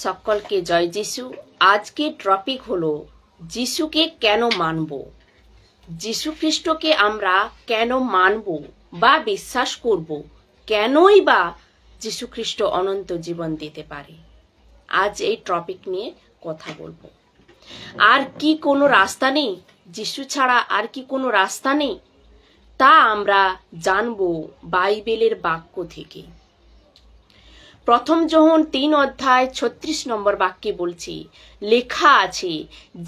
সকলকে জয় যিশু। আজকে টপিক হলো যিশুকে কেন মানব, যিশু খ্রিস্টকে আমরা কেন মানব বা বিশ্বাস করব, কেনই বা যিশু খ্রিস্ট অনন্ত জীবন দিতে পারে। আজ এই টপিক নিয়ে কথা বলবো। আর কি কোনো রাস্তা নেই? যিশু ছাড়া আর কি কোনো রাস্তা নেই? তা আমরা জানবো বাইবেলের বাক্য থেকে। প্রথম যোহন 3 অধ্যায় 36 নম্বর বাক্যে বলছি, লেখা আছে,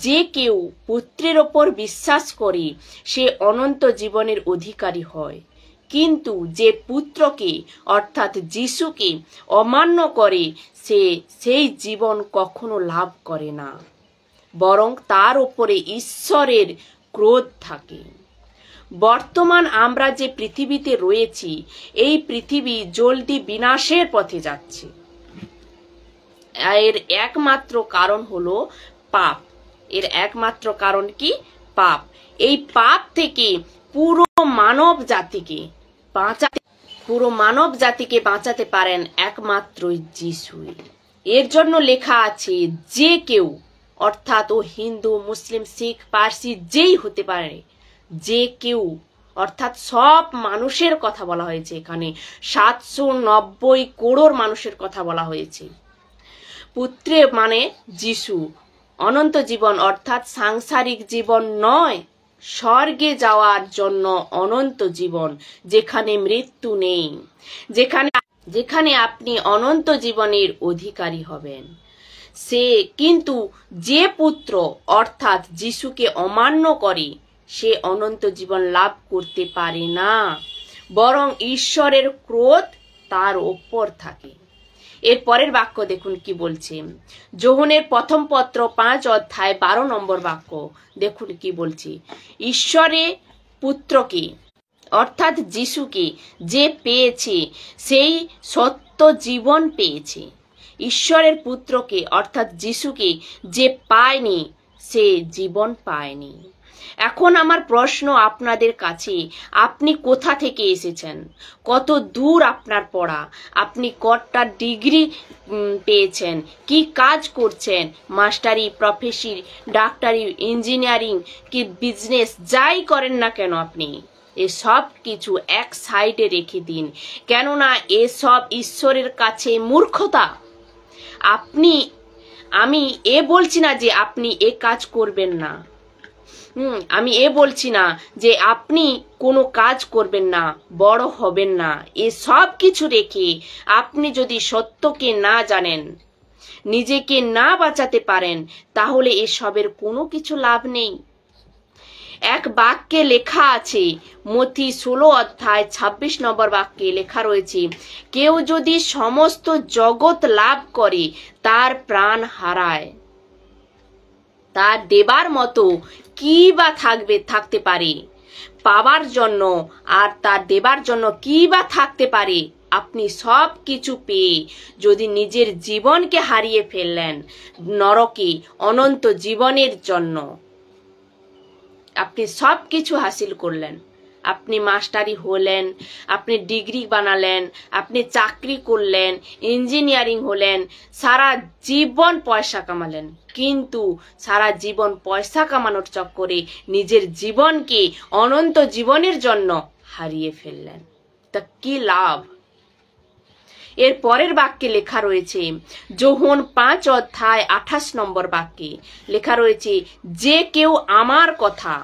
যে কেউ পুত্রের ওপর বিশ্বাস করে সে অনন্ত জীবনের অধিকারী হয়, কিন্তু যে পুত্রকে অর্থাৎ যিশুকে অমান্য করে সে সেই জীবন কখনো লাভ করে না, বরং তার উপরে ঈশ্বরের ক্রোধ থাকে। বর্তমান আমরা যে পৃথিবীতে রয়েছি, এই পৃথিবী জলদি বিনাশের পথে যাচ্ছে। এর একমাত্র কারণ হলো পাপ। এর একমাত্র কারণ কি? পাপ। এই পাপ থেকে পুরো মানব জাতিকে বাঁচাতে পারেন একমাত্র যিশুই। এর জন্য লেখা আছে, যে কেউ অর্থাৎ ও হিন্দু, মুসলিম, শিখ, পার্সি যেই হতে পারে, যে কেউ অর্থাৎ সব মানুষের কথা বলা হয়েছে। এখানে 790 করোড় মানুষের কথা বলা হয়েছে। পুত্রে মানে যিশু, অনন্ত জীবন অর্থাৎ সাংসারিক জীবন নয়, স্বর্গে যাওয়ার জন্য অনন্ত জীবন, যেখানে মৃত্যু নেই, যেখানে আপনি অনন্ত জীবনের অধিকারী হবেন। সে কিন্তু যে পুত্র অর্থাৎ যিশুকে অমান্য করে সে অনন্ত জীবন লাভ করতে পারে না, বরং ঈশ্বরের ক্রোধ তার ওপর থাকে। এর পরের বাক্য দেখুন কি বলছে, যোহনের প্রথম পত্র 5 অধ্যায় 12 নম্বর বাক্য দেখুন কি বলছে, ঈশ্বরের পুত্রকে অর্থাৎ যিশুকে যে পেয়েছে সেই সত্য জীবন পেয়েছে। ঈশ্বরের পুত্রকে অর্থাৎ যিশুকে যে পায়নি সে জীবন পায়নি। এখন আমার প্রশ্ন আপনাদের কাছে, আপনি কোথা থেকে এসেছেন? কত দূর আপনার পড়া? আপনি কতটা ডিগ্রি পেয়েছেন? কি কাজ করছেন? মাস্টারি, প্রফেসর, ডাক্তারি, ইঞ্জিনিয়ারিং কি বিজনেস, যাই করেন না কেন আপনি এসব কিছু এক সাইডে রেখে দিন, কেননা এসব ঈশ্বরের কাছে মূর্খতা। আমি বলছি না যে আপনি এ কাজ করবেন না, আমি বলছি না যে আপনি কোনো কাজ করবেন না, বড় হবেন না। সব কিছু রেখে আপনি যদি সত্যকে না জানেন, নিজেকে না বাঁচাতে পারেন, তাহলে এসবের কোনো কিছু লাভ নেই। এক বাক্যে লেখা আছে, মথি 16 অধ্যায় 26 নম্বর বাক্যে লেখা রয়েছে, কেউ যদি সমস্ত জগৎ লাভ করে তার প্রাণ হারায়, তার দেবার মতো কি বা থাকতে পারে পাবার জন্য, আর তার দেবার জন্য কি বা থাকতে পারে? আপনি সব কিছু পেয়ে যদি নিজের জীবনকে হারিয়ে ফেললেন নরকে অনন্ত জীবনের জন্য, আপনি সব কিছু হাসিল করলেন, আপনি মাস্টারি হলেন, আপনি ডিগ্রি বানালেন, আপনি চাকরি করলেন, ইঞ্জিনিয়ারিং হলেন, সারা জীবন পয়সা কামালেন, কিন্তু সারা জীবন পয়সা কামানোর চক্করে নিজের জীবনকে অনন্ত জীবনের জন্য হারিয়ে ফেললেন, তা কি লাভ? এর পরের বাক্যে লেখা রয়েছে, যোহন 5 অধ্যায় 28 নম্বর বাক্যে লেখা রয়েছে, যে কেউ আমার কথা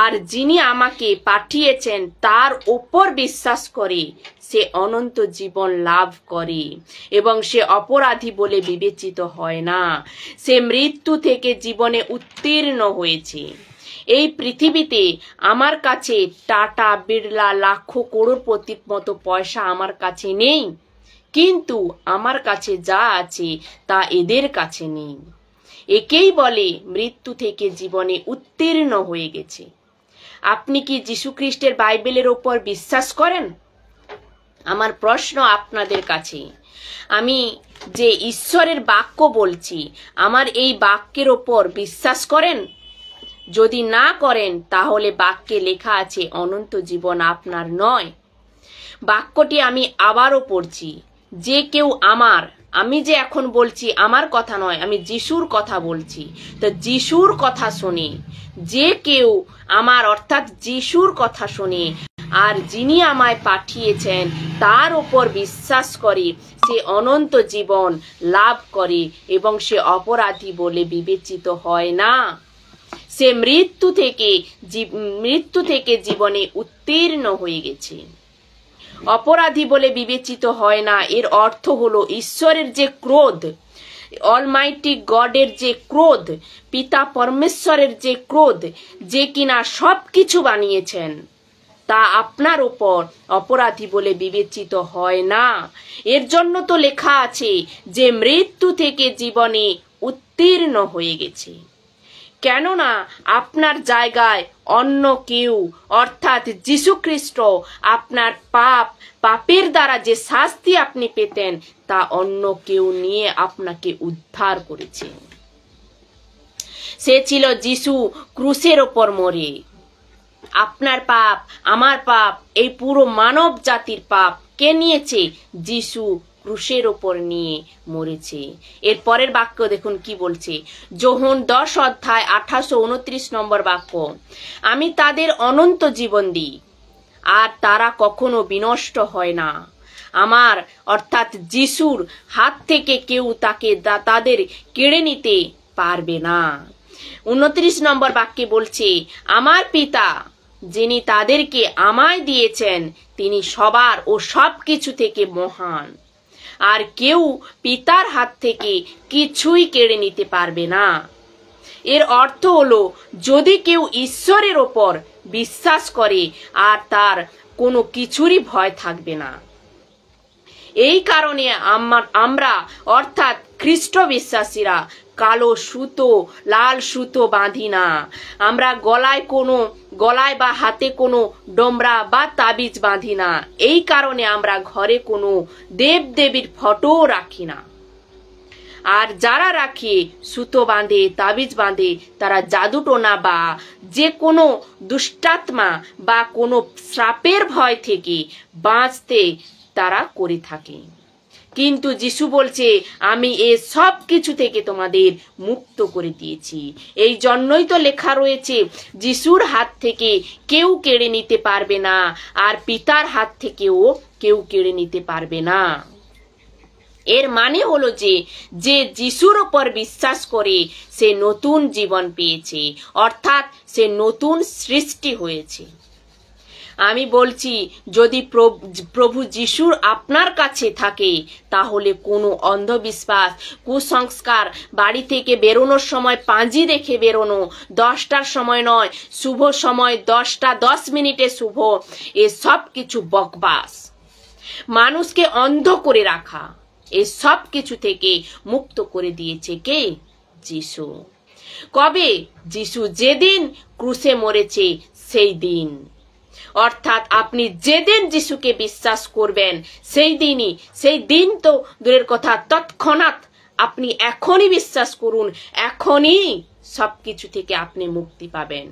আর যিনি আমাকে পাঠিয়েছেন তার ওপর বিশ্বাস করে সে অনন্ত জীবন লাভ করে এবং সে অপরাধী বলে বিবেচিত হয় না, সে মৃত্যু থেকে জীবনে উত্তীর্ণ হয়েছে। এই পৃথিবীতে আমার কাছে টাটা, বিড়লা, লাখো, করোড়পতির মতো পয়সা আমার কাছে নেই, কিন্তু আমার কাছে যা আছে তা এদের কাছে নেই। একেই বলে মৃত্যু থেকে জীবনে উত্তীর্ণ হয়ে গেছে। আপনি কি যিশু খ্রিস্টের বাইবেলের ওপর বিশ্বাস করেন? আমার প্রশ্ন আপনাদের কাছে, আমি যে ঈশ্বরের বাক্য বলছি, আমার এই বাক্যের ওপর বিশ্বাস করেন? যদি না করেন তাহলে বাক্যে লেখা আছে অনন্ত জীবন আপনার নয়। বাক্যটি আমি আবারও পড়ছি, যে কেউ আমার আমি যে এখন বলছি আমার কথা নয়, আমি যিশুর কথা বলছি। তো যিশুর কথা শুনে যে কেউ আমার অর্থাৎ যিশুর কথা শুনে আর যিনি আমায় পাঠিয়েছেন তার উপর বিশ্বাস করে সে অনন্ত জীবন লাভ করে এবং সে অপরাধী বলে বিবেচিত হয় না। সে মৃত্যু থেকে জীবনে উত্তীর্ণ হয়ে গেছে, অপরাধী বলে বিবেচিত হয় না। এর অর্থ হলো ঈশ্বরের যে ক্রোধ, অলমাইটি গডের যে ক্রোধ, পিতা পরমেশ্বরের যে ক্রোধ, যে কিনা সবকিছু বানিয়েছেন, তা আপনার উপর অপরাধী বলে বিবেচিত হয় না। এর জন্য তো লেখা আছে যে মৃত্যু থেকে জীবনে উত্তীর্ণ হয়ে গেছে। কেননা আপনার জায়গায় অন্য কেউ অর্থাৎ যীশু খ্রিস্ট আপনার পাপের দ্বারা যে শাস্তি আপনি পেতেন তা অন্য কেউ নিয়ে আপনাকে উদ্ধার করেছে। সে ছিল যীশু ক্রুশের ওপর মরে। আপনার পাপ, আমার পাপ, এই পুরো মানব জাতির পাপ কে নিয়েছে? যীশু ক্রুশের ওপর নিয়ে মরেছে। এর পরের বাক্য দেখুন কি বলছে, যোহন 10 অধ্যায় 28-29 নম্বর বাক্য, আমি তাদের অনন্ত জীবন দিই আর তারা কখনো বিনষ্ট হয় না। আমার অর্থাৎ যিশুর হাত থেকে কেউ তাদের কেড়ে নিতে পারবে না। 29 নম্বর বাক্যে বলছে, আমার পিতা যিনি তাদেরকে আমায় দিয়েছেন তিনি সবার ও সবকিছু থেকে মহান, আর কেউ পিতার হাত থেকে কিছুই কেড়ে নিতে পারবে না। এর অর্থ হলো যদি কেউ ঈশ্বরের ওপর বিশ্বাস করে আর তার কোনো কিছুরই ভয় থাকবে না। এই কারণে আমরা অর্থাৎ খ্রিস্ট বিশ্বাসীরা কালো সুতো, লাল সুতো বাঁধি না। আমরা গলায় বা হাতে কোনো ডোমরা বা তাবিজ বাঁধি না। এই কারণে আমরা ঘরে কোনো দেবদেবীর ফটো রাখি না। আর যারা রাখে, সুতো বাঁধে, তাবিজ বাঁধে, তারা জাদুটোনা বা যে কোনো দুষ্টাত্মা বা কোনো শ্রাপের ভয় থেকে বাঁচতে তারা করে থাকে। কিন্তু যিশু বলছে, আমি এ সব কিছু থেকে তোমাদের মুক্ত করে দিয়েছি। এই জন্যই তো লেখা রয়েছে, যিশুর হাত থেকে কেউ কেড়ে নিতে পারবে না, আর পিতার হাত থেকেও কেউ কেড়ে নিতে পারবে না। এর মানে হলো যে যিশুর উপর বিশ্বাস করে সে নতুন জীবন পেয়েছে, অর্থাৎ সে নতুন সৃষ্টি হয়েছে। আমি বলছি, যদি প্রভু যিশুর আপনার কাছে থাকে তাহলে কোনো অন্ধবিশ্বাস, কুসংস্কার, বাড়ি থেকে বেরোনোর সময় পাঁজি দেখে বেরোনো, 10টার সময় নয়, শুভ সময় 10টা 10 মিনিটে শুভ, এ সব কিছু বকবাস, মানুষকে অন্ধ করে রাখা, এ সব কিছু থেকে মুক্ত করে দিয়েছে কে? যিশু। কবে? যিশু যেদিন ক্রুশে মরেছে সেই দিন। অর্থাৎ আপনি যেদিন যিশুকে বিশ্বাস করবেন সেই দিন তো দূরের কথা, তৎক্ষণাৎ আপনি এখনই বিশ্বাস করুন, এখনই সবকিছু থেকে আপনি মুক্তি পাবেন।